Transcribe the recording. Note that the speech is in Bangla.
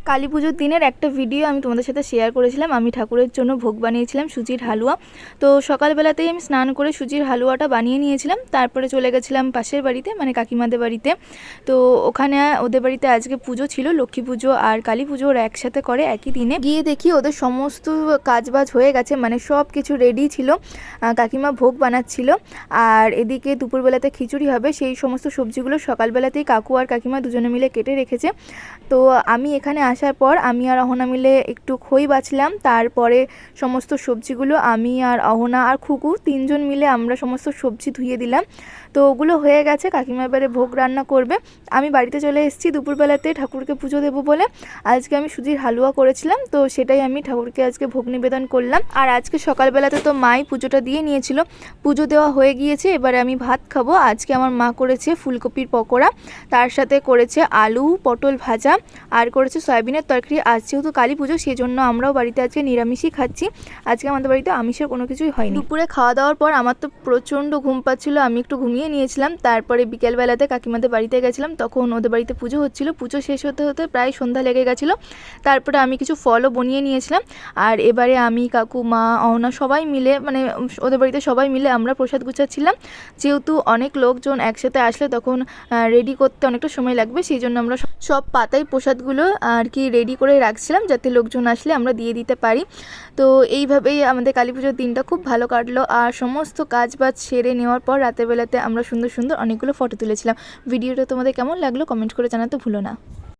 কালী পুজোর দিনের একটা ভিডিও আমি তোমাদের সাথে শেয়ার করেছিলাম। আমি ঠাকুরের জন্য ভোগ বানিয়েছিলাম সুজির হালুয়া। তো সকালবেলাতেই আমি স্নান করে সুজির হালুয়াটা বানিয়ে নিয়েছিলাম। তারপরে চলে গেছিলাম পাশের বাড়িতে, মানে কাকিমাদের বাড়িতে। তো ওখানে ওদের বাড়িতে আজকে পুজো ছিল, লক্ষ্মী পুজো আর কালী পুজো ওরা একসাথে করে একই দিনে। গিয়ে দেখি ওদের সমস্ত কাজবাজ হয়ে গেছে, মানে সব কিছু রেডি ছিল। কাকিমা ভোগ বানাচ্ছিল। আর এদিকে দুপুরবেলাতে খিচুড়ি হবে, সেই সমস্ত সবজিগুলো সকালবেলাতেই কাকু আর কাকিমা দুজনে মিলে কেটে রেখেছে। তো আমি এখানে আসার পর আমি আর অহনা মিলে একটু খই বাছলাম। তারপরে সমস্ত সবজিগুলো আমি আর অহনা আর খুকু তিনজন মিলে আমরা সমস্ত সবজি ধুয়ে দিলাম। তো ওগুলো হয়ে গেছে, কাকিমা এবারে ভোগ রান্না করবে। আমি বাড়িতে চলে এসেছি দুপুরবেলাতে ঠাকুরকে পুজো দেবো বলে। আজকে আমি সুজির হালুয়া করেছিলাম, তো সেটাই আমি ঠাকুরকে আজকে ভোগ নিবেদন করলাম। আর আজকে সকালবেলাতে তো মাই পুজোটা দিয়ে নিয়েছিল, পুজো দেওয়া হয়ে গিয়েছে। এবারে আমি ভাত খাবো। আজকে আমার মা করেছে ফুলকপির পকোড়া, তার সাথে করেছে আলু পটল ভাজা, আর করেছে সয়াবিনের তরকারি। আজ যেহেতু কালী পুজো, সেই জন্য আমরাও বাড়িতে আজকে নিরামিষই খাচ্ছি। আজকে আমাদের বাড়িতে আমিষের কোনো কিছুই হয়নি। দুপুরে খাওয়া দাওয়ার পর আমার তো প্রচণ্ড ঘুম পাচ্ছিল, আমি একটু ঘুমিয়ে নিয়েছিলাম। তারপরে বিকেলবেলাতে কাকিমাদের বাড়িতে গেছিলাম, তখন ওদের বাড়িতে পুজো হচ্ছিল। পুজো শেষ হতে হতে প্রায় সন্ধ্যা লেগে গেছিলো। তারপরে আমি কিছু ফলও বনিয়ে নিয়েছিলাম। আর এবারে আমি কাকু মা অহনা সবাই মিলে, মানে ওদের বাড়িতে সবাই মিলে আমরা প্রসাদ গুছাচ্ছিলাম। যেহেতু অনেক লোকজন একসাথে আসলে তখন রেডি করতে অনেকটা সময় লাগবে, সেই জন্য আমরা সব পাতায় প্রসাদগুলো আর কি রেডি করে রাখছিলাম, যাতে লোকজন আসলে আমরা দিয়ে দিতে পারি। তো এইভাবেই আমাদের কালী পুজোর দিনটা খুব ভালো কাটলো। আর সমস্ত কাজ বাজ সেরে নেওয়ার পর রাতের বেলাতে আমরা সুন্দর সুন্দর অনেকগুলো ফটো তুলেছিলাম। ভিডিওটা তোমাদের কেমন লাগলো কমেন্ট করে জানাতে ভুলো না।